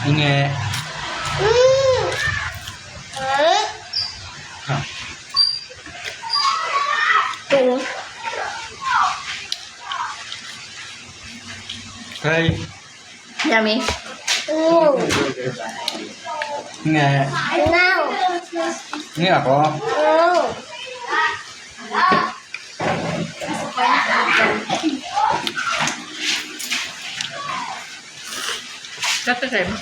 Inge. Ito. Hey. Yummy. Inge. Inge ako. That's the same.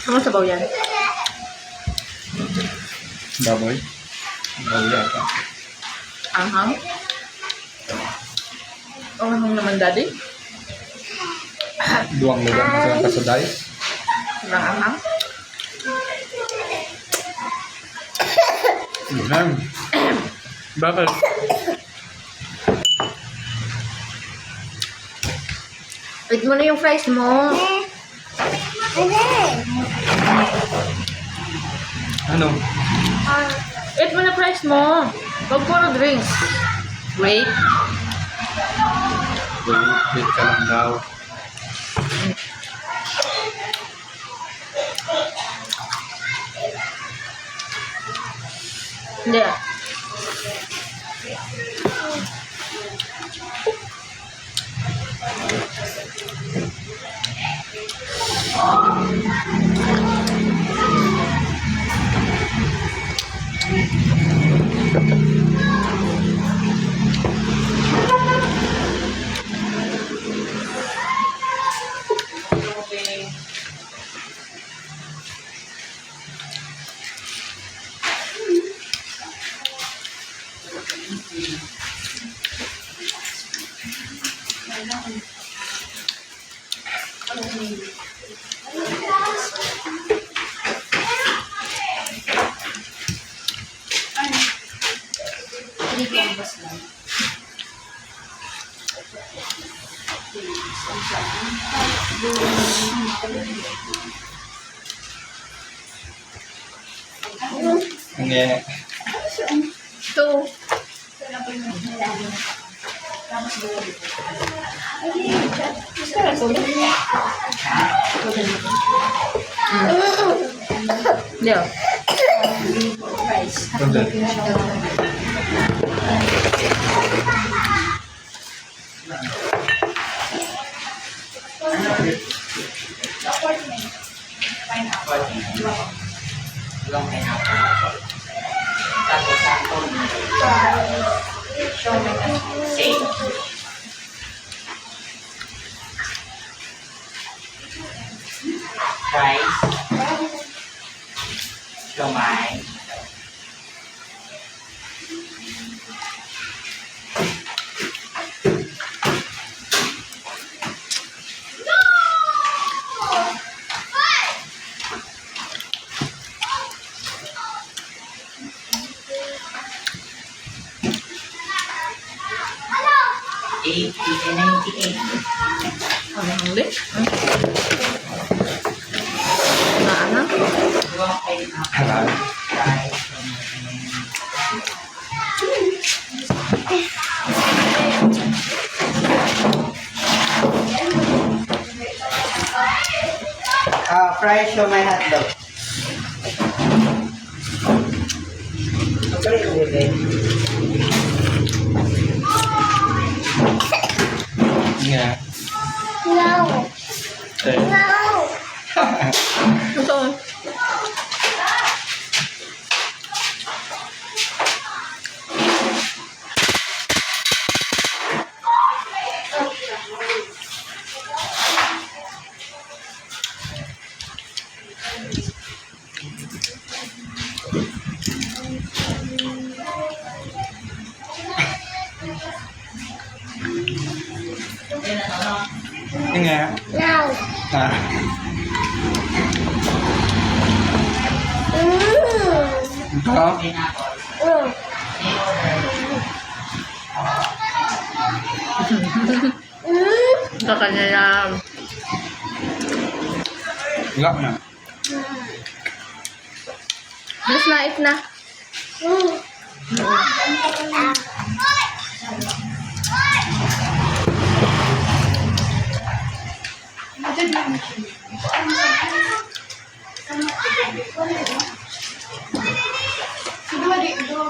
Ano sabaw yan? Baboy. Baboy yata. Anghang? Anghang naman, daddy? Duwang-luwang sa kasaday. Walang anghang? Bakit? Eat mo na yung fries mo. Ano? Eat mo na fries mo. Huwag puro drinks. Wait. Wait ka lang daw. Hindi. Inge. Two. Yeah. Rice, siomay, $80 and $98. Ano ang ulit? Ano? Dalawang pineapple, Halal. rice, fried siomay hotdog. Inge. Eh. Ito. Inge. Ah. Ito. Pineapple. Sa kanya yan. Wala na. Bilis na, eat na. Siguro,